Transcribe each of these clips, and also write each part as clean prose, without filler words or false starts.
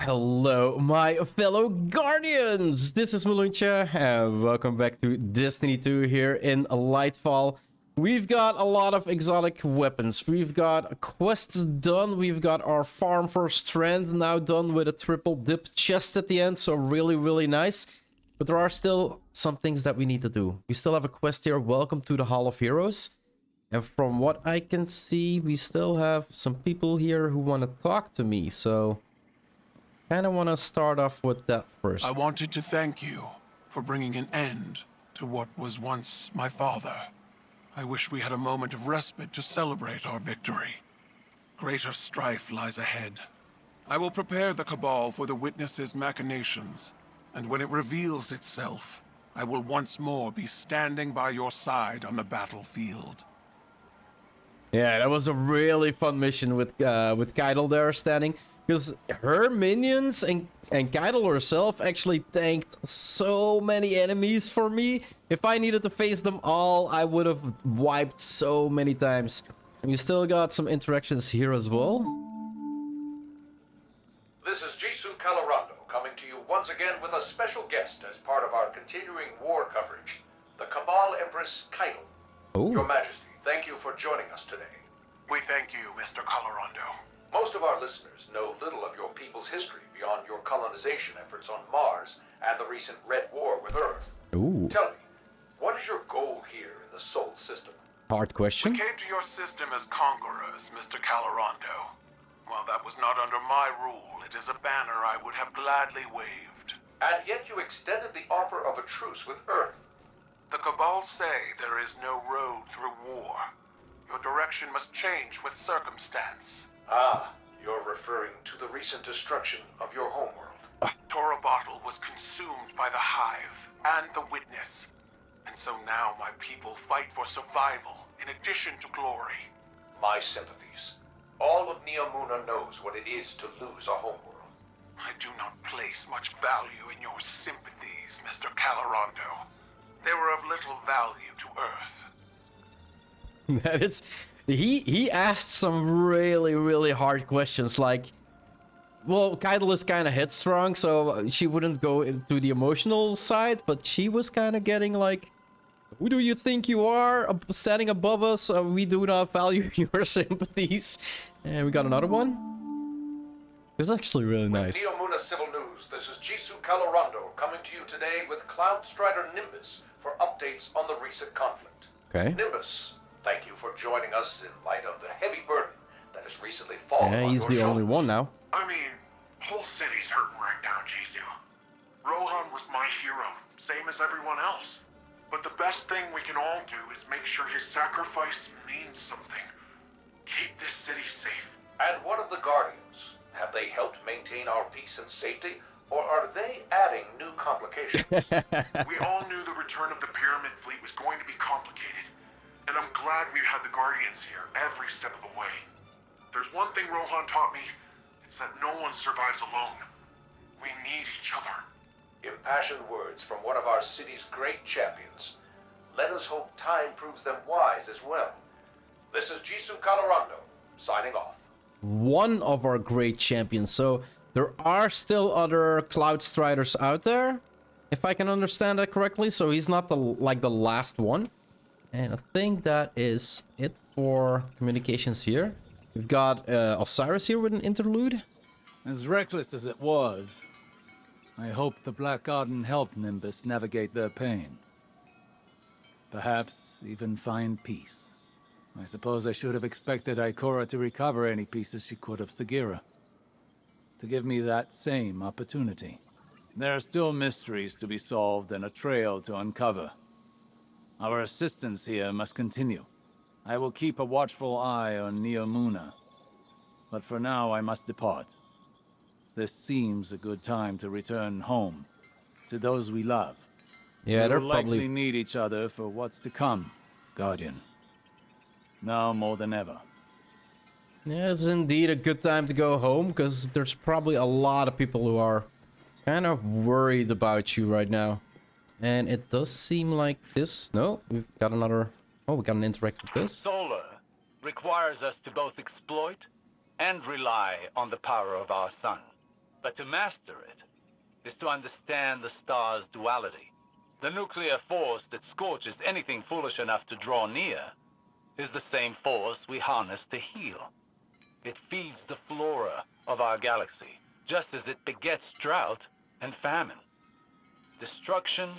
Hello, my fellow Guardians! This is Mloentje, and welcome back to Destiny 2 here in Lightfall. We've got a lot of exotic weapons. We've got quests done. We've got our farm for strength now done with a triple dip chest at the end, so really nice. But there are still some things that we need to do. We still have a quest here. Welcome to the Hall of Heroes. And from what I can see, we still have some people here who want to talk to me, so kind of want to start off with that first. I wanted to thank you for bringing an end to what was once my father. I wish we had a moment of respite to celebrate our victory. Greater strife lies ahead. I will prepare the Cabal for the Witness's machinations, and when it reveals itself, I will once more be standing by your side on the battlefield. Yeah, that was a really fun mission with Keitel there standing. Because her minions and Keitel herself actually tanked so many enemies for me. If I needed to face them all, I would have wiped so many times. And you still got some interactions here as well. This is Jisoo Calorando coming to you once again with a special guest as part of our continuing war coverage, the Cabal Empress Keitel. Oh. Your Majesty, thank you for joining us today. We thank you, Mr. Calorando. Most of our listeners know little of your people's history beyond your colonization efforts on Mars and the recent Red War with Earth. Ooh. Tell me, what is your goal here in the Sol system? Hard question. We came to your system as conquerors, Mr. Calorando. While that was not under my rule, it is a banner I would have gladly waved. And yet you extended the offer of a truce with Earth. The Cabal say there is no road through war. Your direction must change with circumstance. Ah, you're referring to the recent destruction of your homeworld. Torabottle was consumed by the Hive and the Witness. And so now my people fight for survival in addition to glory. My sympathies. All of Neomuna knows what it is to lose a homeworld. I do not place much value in your sympathies, Mr. Calorando. They were of little value to Earth. That is... He asked some really hard questions, like... Well, Keitel is kind of headstrong, so she wouldn't go into the emotional side, but she was kind of getting like... Who do you think you are, standing above us? We do not value your sympathies. And we got another one. This is actually really nice. With Neomuna Civil News, this is Jisoo Calorando coming to you today with Cloud Strider Nimbus for updates on the recent conflict. Okay. Nimbus, thank you for joining us in light of the heavy burden that has recently fallen on Yeah, he's your the shoulders. only one now. I mean, whole city's hurting right now, Jisoo. Rohan was my hero, same as everyone else. But the best thing we can all do is make sure his sacrifice means something. Keep this city safe. And what of the Guardians? Have they helped maintain our peace and safety, or are they adding new complications? We all knew the return of the Pyramid Fleet was going to be complicated. And I'm glad we had the Guardians here every step of the way. There's one thing Rohan taught me, it's that no one survives alone. We need each other. Impassioned words from one of our city's great champions. Let us hope time proves them wise as well. This is Jisoo Calorando, signing off. One of our great champions, so there are still other Cloud Striders out there, if I can understand that correctly, so he's not the last one. And I think that is it for communications here. We've got Osiris here with an interlude. As reckless as it was, I hope the Black Garden helped Nimbus navigate their pain. Perhaps even find peace. I suppose I should have expected Ikora to recover any pieces she could of Sagira. To give me that same opportunity. There are still mysteries to be solved and a trail to uncover. Our assistance here must continue. I will keep a watchful eye on Neomuna. But for now I must depart. This seems a good time to return home, to those we love. Yeah, they're We'll probably... likely need each other for what's to come, Guardian. Now more than ever. Yeah, it's indeed a good time to go home, because there's probably a lot of people who are kind of worried about you right now. And it does seem like this... No, we've got another... Oh, we got an interact with this. Solar requires us to both exploit and rely on the power of our sun. But to master it is to understand the star's duality. The nuclear force that scorches anything foolish enough to draw near is the same force we harness to heal. It feeds the flora of our galaxy, just as it begets drought and famine. Destruction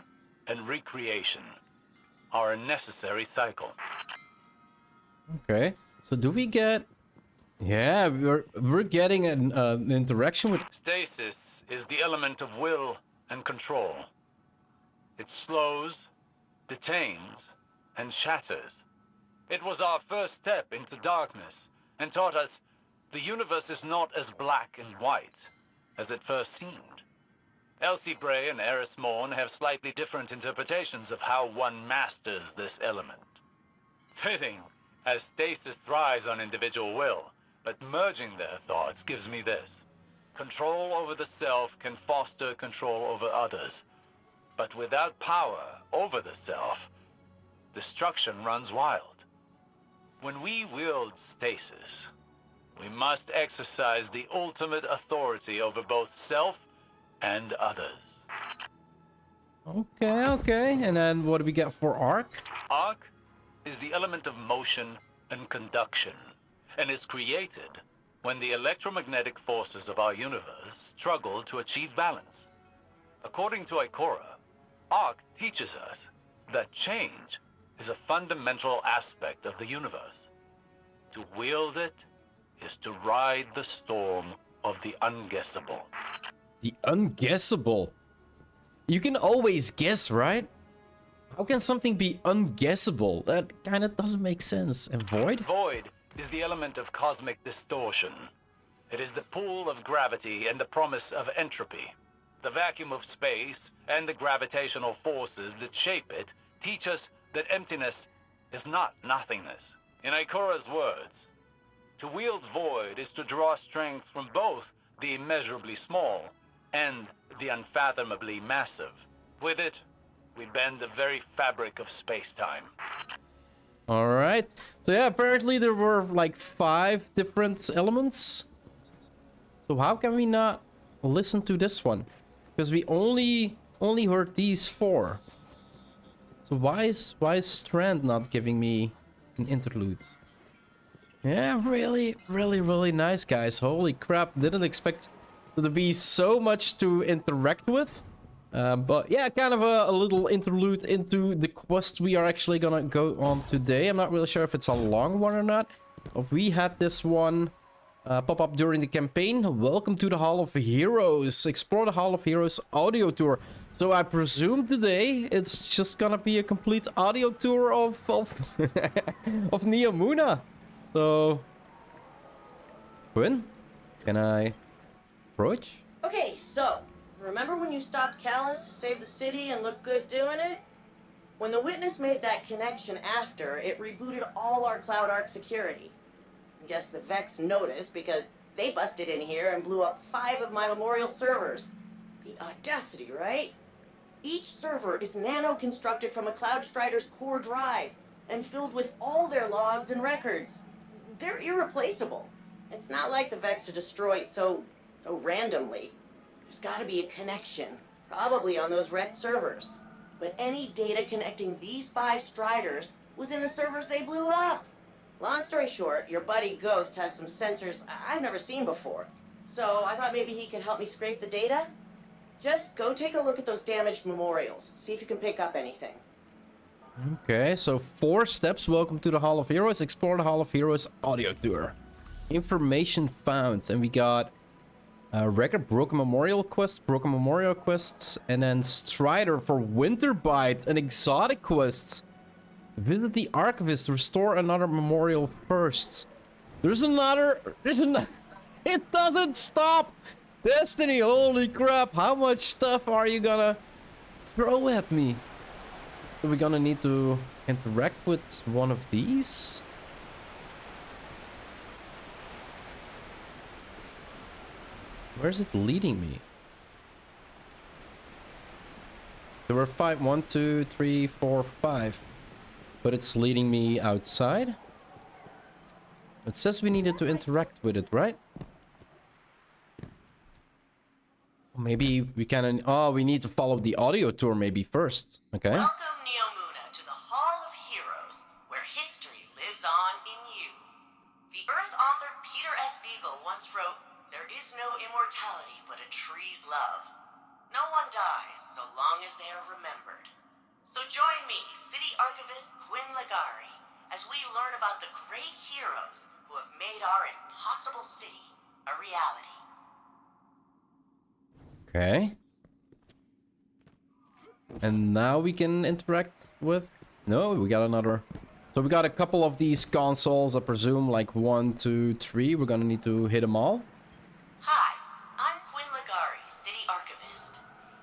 and recreation are a necessary cycle. Okay. So do we get... Yeah, we're getting an interaction with... Stasis is the element of will and control. It slows, detains, and shatters. It was our first step into darkness and taught us the universe is not as black and white as it first seemed. Elsie Bray and Eris Morn have slightly different interpretations of how one masters this element. Fitting, as stasis thrives on individual will, but merging their thoughts gives me this. Control over the self can foster control over others. But without power over the self, destruction runs wild. When we wield stasis, we must exercise the ultimate authority over both self and others. Okay. And then what do we get for arc? Arc is the element of motion and conduction, and is created when the electromagnetic forces of our universe struggle to achieve balance. According to Ikora, Arc teaches us that change is a fundamental aspect of the universe. To wield it is to ride the storm of the unguessable. The unguessable. You can always guess, right? How can something be unguessable? That kind of doesn't make sense. And void? Void is the element of cosmic distortion. It is the pull of gravity and the promise of entropy. The vacuum of space and the gravitational forces that shape it teach us that emptiness is not nothingness. In Ikora's words, to wield void is to draw strength from both the immeasurably small and the unfathomably massive. With it, we bend the very fabric of space-time. All right. So yeah, apparently there were like 5 different elements. So how can we not listen to this one? Because we only heard these 4. So why is Strand not giving me an interlude? Yeah, really nice, guys. Holy crap, didn't expect there to be so much to interact with. But yeah, kind of a little interlude into the quest we are actually gonna go on today. I'm not really sure if it's a long one or not. But we had this one pop up during the campaign. Welcome to the Hall of Heroes. Explore the Hall of Heroes audio tour. So I presume today it's just gonna be a complete audio tour of of Neomuna. So, Quinn, can I approach? Okay, so, remember when you stopped Callus, saved the city, and looked good doing it? When the Witness made that connection after, it rebooted all our Cloud Arc security. I guess the Vex noticed because they busted in here and blew up 5 of my Memorial servers. The audacity, right? Each server is nano-constructed from a Cloud Strider's core drive and filled with all their logs and records. They're irreplaceable. It's not like the Vex to destroy so randomly. There's gotta be a connection, probably on those wrecked servers. But any data connecting these 5 Striders was in the servers they blew up. Long story short, your buddy Ghost has some sensors I've never seen before. So I thought maybe he could help me scrape the data. Just go take a look at those damaged memorials. See if you can pick up anything. Okay, so 4 steps. Welcome to the Hall of Heroes. Explore the Hall of Heroes audio tour. Information found. And we got record broken memorial quests, and then Strider for Winterbite, an exotic quest. Visit the Archivist, restore another memorial first. There's another... It doesn't stop! Destiny, holy crap, how much stuff are you gonna throw at me? So we're gonna need to interact with one of these? Where's it leading me? There were 5, 1, 2, 3, 4, 5. But it's leading me outside. It says we needed to interact with it, right? Maybe we can... Oh, we need to follow the audio tour maybe first. Okay. Welcome, Neomuna, to the Hall of Heroes, where history lives on in you. The Earth author Peter S. Beagle once wrote, "There is no immortality but a tree's love. No one dies so long as they are remembered." So join me, City Archivist Quinn Legari, as we learn about the great heroes who have made our impossible city a reality. Okay. And now we can interact with... No, we got another... So we got a couple of these consoles, I presume, like 1, 2, 3. We're gonna need to hit them all. Hi, I'm Quinn Legari, City Archivist.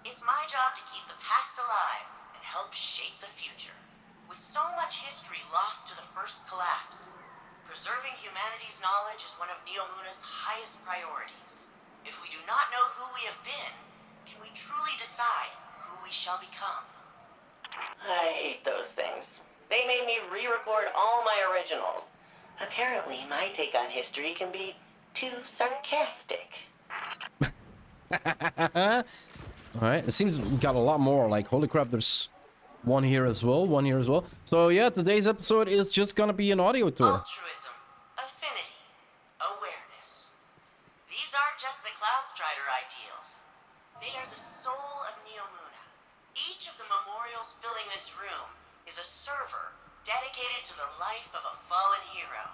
It's my job to keep the past alive and help shape the future. With so much history lost to the first collapse, preserving humanity's knowledge is one of Neomuna's highest priorities. If we do not know who we have been, can we truly decide who we shall become? I hate those things. They made me re-record all my originals. Apparently, my take on history can be too sarcastic. Alright, it seems we got a lot more. Like, holy crap, there's one here as well, one here as well. So yeah, today's episode is just gonna be an audio tour. Altruism, affinity, awareness. These aren't just the Cloudstrider ideals. They are the soul of Neomuna. Each of the memorials filling this room is a server dedicated to the life of a fallen hero,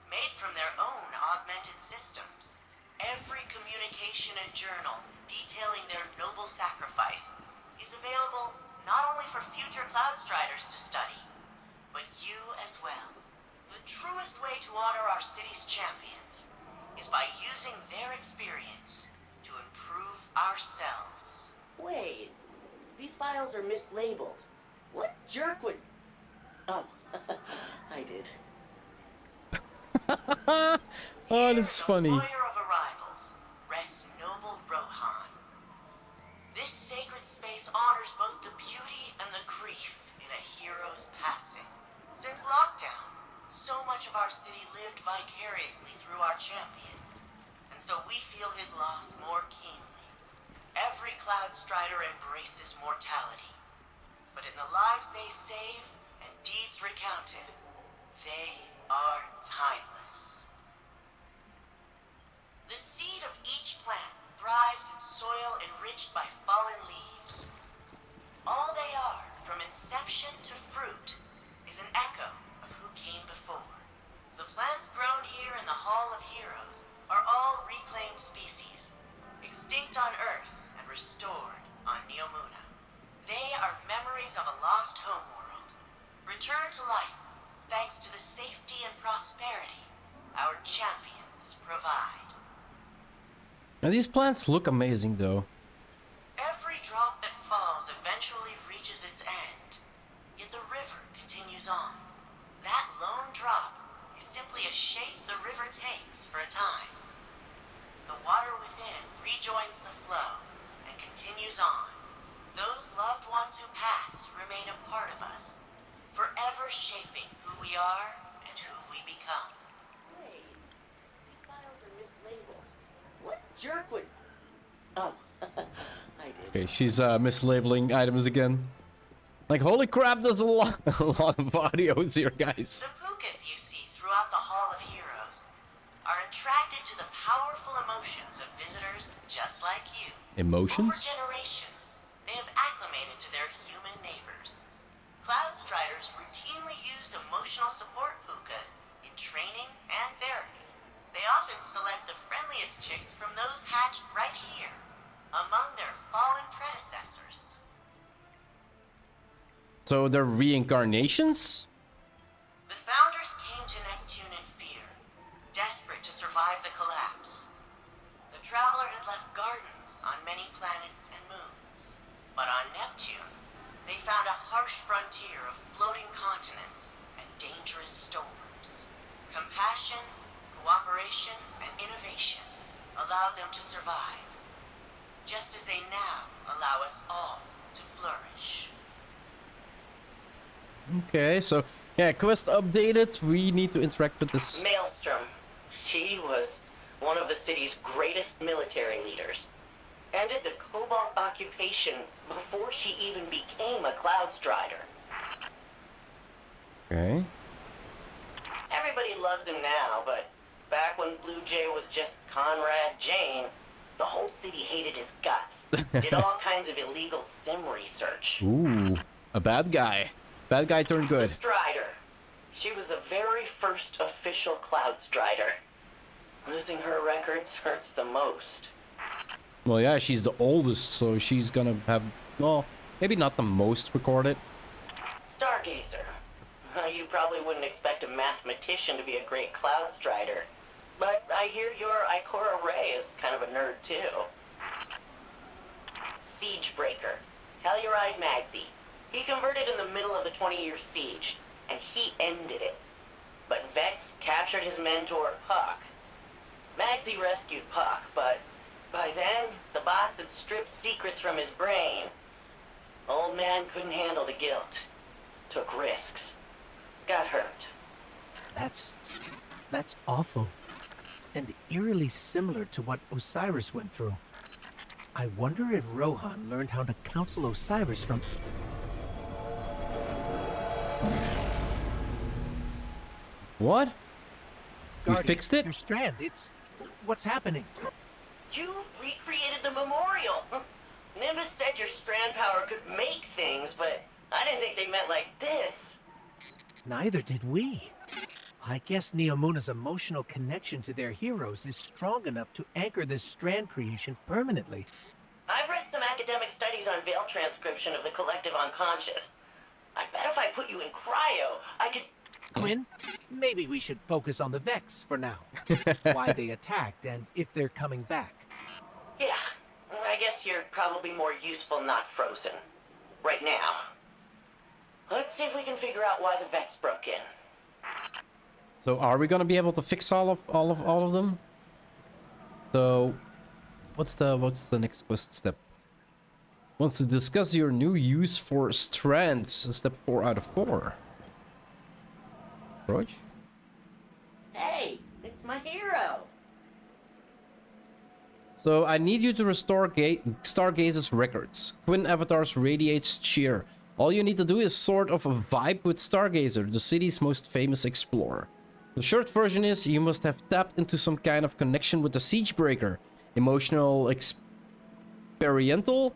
made from their own augmented systems. Every communication and journal detailing their noble sacrifice is available not only for future Cloudstriders to study, but you as well. The truest way to honor our city's champions is by using their experience to improve ourselves. Wait, these files are mislabeled. What jerk would... Oh, I did. Oh, this is funny. Warrior of arrivals, rests noble Rohan. This sacred space honors both the beauty and the grief in a hero's passing. Since lockdown, so much of our city lived vicariously through our champion, and so we feel his loss more keenly. Every Cloudstrider embraces mortality, but in the lives they save and deeds recounted, they are timeless. The seed of each plant thrives in soil enriched by fallen leaves. All they are, from inception to fruit, is an echo of who came before. The plants grown here in the Hall of Heroes are all reclaimed species, extinct on Earth and restored on Neomuna. They are memories of a lost homeworld, returned to life thanks to the safety and prosperity our champions provide. Now these plants look amazing though. Every drop that falls eventually reaches its end, yet the river continues on. That lone drop is simply a shape the river takes for a time. The water within rejoins the flow and continues on. Those loved ones who pass remain a part of us, forever shaping who we are and who we become. Wait, these files are mislabeled. What jerk would... Oh, I did. Okay, she's mislabeling items again. Like, holy crap, there's a lot of audios here, guys. The Pukas you see throughout the Hall of Heroes are attracted to the powerful emotions of visitors just like you. Emotions? Over generations, they have acclimated to their human neighbors. Cloudstriders routinely use emotional support Pukas in training and therapy. They often select the friendliest chicks from those hatched right here, among their fallen predecessors. So they're reincarnations? The founders came to Neptune in fear, desperate to survive the collapse. The Traveler had left gardens on many planets and moons. But on Neptune, they found a harsh frontier of floating continents and dangerous storms. Compassion, cooperation, and innovation allowed them to survive, just as they now allow us all to flourish. Okay, so yeah, quest updated. We need to interact with this. Maelstrom. She was one of the city's greatest military leaders. Ended the occupation before she even became a Cloud Strider. Okay. Everybody loves him now, but back when Blue Jay was just Conrad Jane, the whole city hated his guts. Did all kinds of illegal sim research. Ooh, a bad guy. Bad guy turned The good. Strider. She was the very first official Cloud Strider. Losing her records hurts the most. Well, yeah, she's the oldest, so she's gonna have, well, maybe not the most recorded. Stargazer. You probably wouldn't expect a mathematician to be a great Cloud Strider. But I hear your Ikora Ray is kind of a nerd, too. Siegebreaker. Telluride Magsy. He converted in the middle of the 20-year siege, and he ended it. But Vex captured his mentor, Puck. Magsy rescued Puck, but by then, the bots had stripped secrets from his brain. Old man couldn't handle the guilt. Took risks. Got hurt. That's awful. And eerily similar to what Osiris went through. I wonder if Rohan learned how to counsel Osiris from... What? You Guardian, fixed it? Your strand, what's happening? You recreated the memorial. Nimbus said your strand power could make things, but I didn't think they meant like this. Neither did we. I guess Neomuna's emotional connection to their heroes is strong enough to anchor this strand creation permanently. I've read some academic studies on veil transcription of the collective unconscious. I bet if I put you in cryo, I could... Quinn, maybe we should focus on the Vex for now. Why they attacked and if they're coming back. Yeah, I guess you're probably more useful not frozen. Right now. Let's see if we can figure out why the Vex broke in. So are we gonna be able to fix all of them? So what's the next quest step? Wants to discuss your new use for strands. Step 4 out of 4. Approach. Hey, it's my hero. So I need you to restore Stargaze's records. Quinn Avatar's radiates cheer. All you need to do is sort of a vibe with Stargazer, the city's most famous explorer. The short version is you must have tapped into some kind of connection with the Siegebreaker. Emotional, experiential,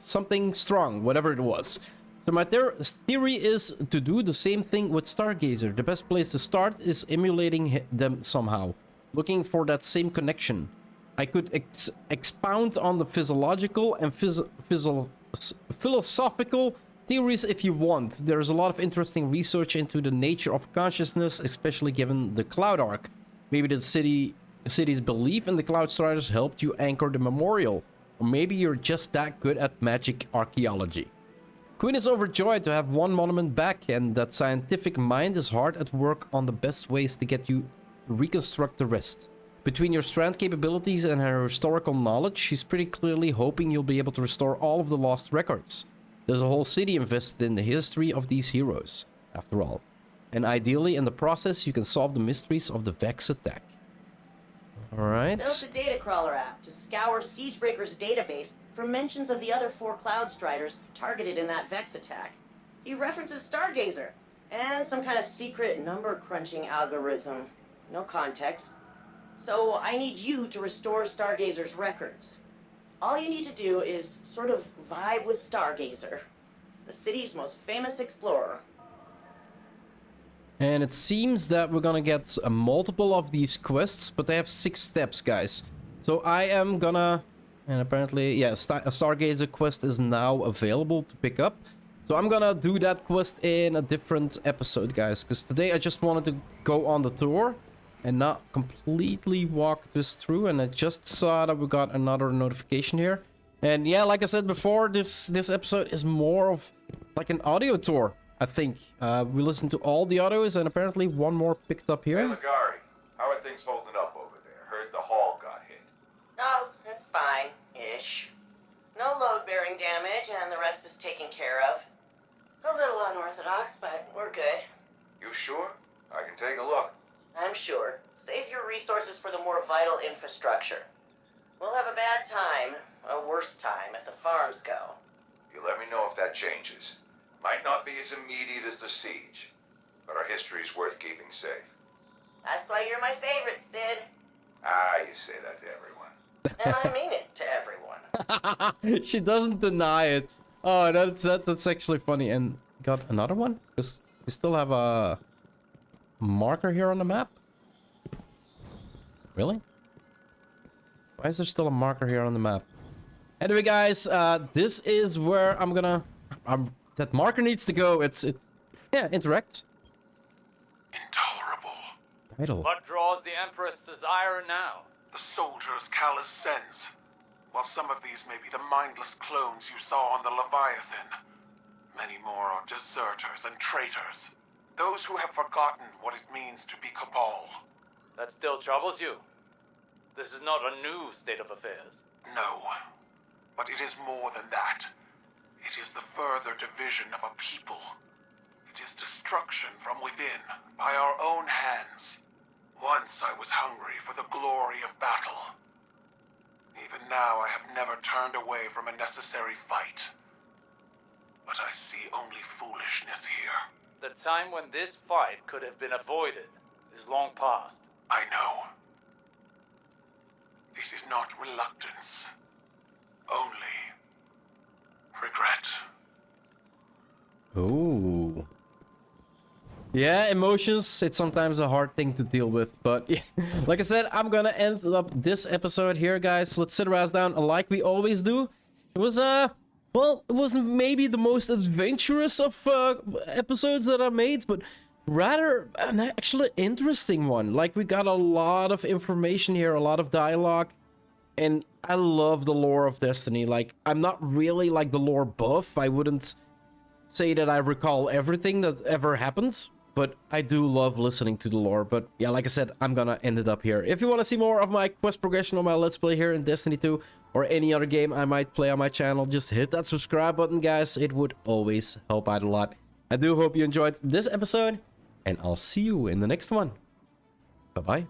something strong, whatever it was. So my theory is to do the same thing with Stargazer. The best place to start is emulating them somehow. Looking for that same connection. I could expound on the physiological and philosophical theories if you want. There's a lot of interesting research into the nature of consciousness, especially given the Cloud Arc. Maybe the city's belief in the Cloud Striders helped you anchor the memorial. Or maybe you're just that good at magic archaeology. Quinn is overjoyed to have one monument back, and that scientific mind is hard at work on the best ways to get you to reconstruct the rest. Between your strand capabilities and her historical knowledge, she's pretty clearly hoping you'll be able to restore all of the lost records. There's a whole city invested in the history of these heroes, after all. And ideally, in the process, you can solve the mysteries of the Vex attack. Alright. Built a data crawler app to scour Siegebreaker's database for mentions of the other 4 Cloud Striders targeted in that Vex attack. He references Stargazer and some kind of secret number crunching algorithm. No context. So I need you to restore Stargazer's records. All you need to do is sort of vibe with Stargazer, the city's most famous explorer. And it seems that we're gonna get a multiple of these quests, but they have 6 steps, guys. So I am gonna... And apparently, yeah, a Stargazer quest is now available to pick up. So I'm gonna do that quest in a different episode, guys. Because today I just wanted to go on the tour and not completely walk this through. And I just saw that we got another notification here. And yeah, like I said before, this episode is more of like an audio tour, I think. We listened to all the audios and apparently one more picked up here. Hey, Ligari, how are things holding up over there? Heard the hall got hit. Oh, that's fine-ish. No load-bearing damage, and the rest is taken care of. A little unorthodox, but we're good. You sure? I can take a look. I'm sure. Save your resources for the more vital infrastructure. We'll have a bad time, a worse time if the farms go. You let me know if that changes. Might not be as immediate as the siege, but our history's worth keeping safe. That's why you're my favorite, Sid. Ah, you say that to everyone. And I mean it to everyone. She doesn't deny it. Oh, that's actually funny. And got another one? Because we still have a marker here on the map. Really? Why is there still a marker here on the map? Anyway, guys, this is where I'm gonna... that marker needs to go. Yeah, interact. Intolerable. Idle. What draws the Empress' desire now? The soldiers Callus sends. While some of these may be the mindless clones you saw on the Leviathan, many more are deserters and traitors. Those who have forgotten what it means to be Cabal. That still troubles you? This is not a new state of affairs. No, but it is more than that. It is the further division of a people. It is destruction from within, by our own hands. Once I was hungry for the glory of battle. Even now I have never turned away from a necessary fight. But I see only foolishness here. The time when this fight could have been avoided is long past. I know. This is not reluctance. Only regret. Ooh. Yeah, emotions, it's sometimes a hard thing to deal with, but yeah, like I said, I'm gonna end up this episode here, guys. Let's sit our ass down like we always do. It was, well, it wasn't maybe the most adventurous of episodes that I made, but rather an actually interesting one. Like, we got a lot of information here, a lot of dialogue, and I love the lore of Destiny. Like, I'm not really like the lore buff. I wouldn't say that I recall everything that ever happened, but I do love listening to the lore. But yeah, like I said, I'm gonna end it up here. If you want to see more of my quest progression on my Let's Play here in Destiny 2 or any other game I might play on my channel, just hit that subscribe button, guys. It would always help out a lot. I do hope you enjoyed this episode, and I'll see you in the next one. Bye-bye.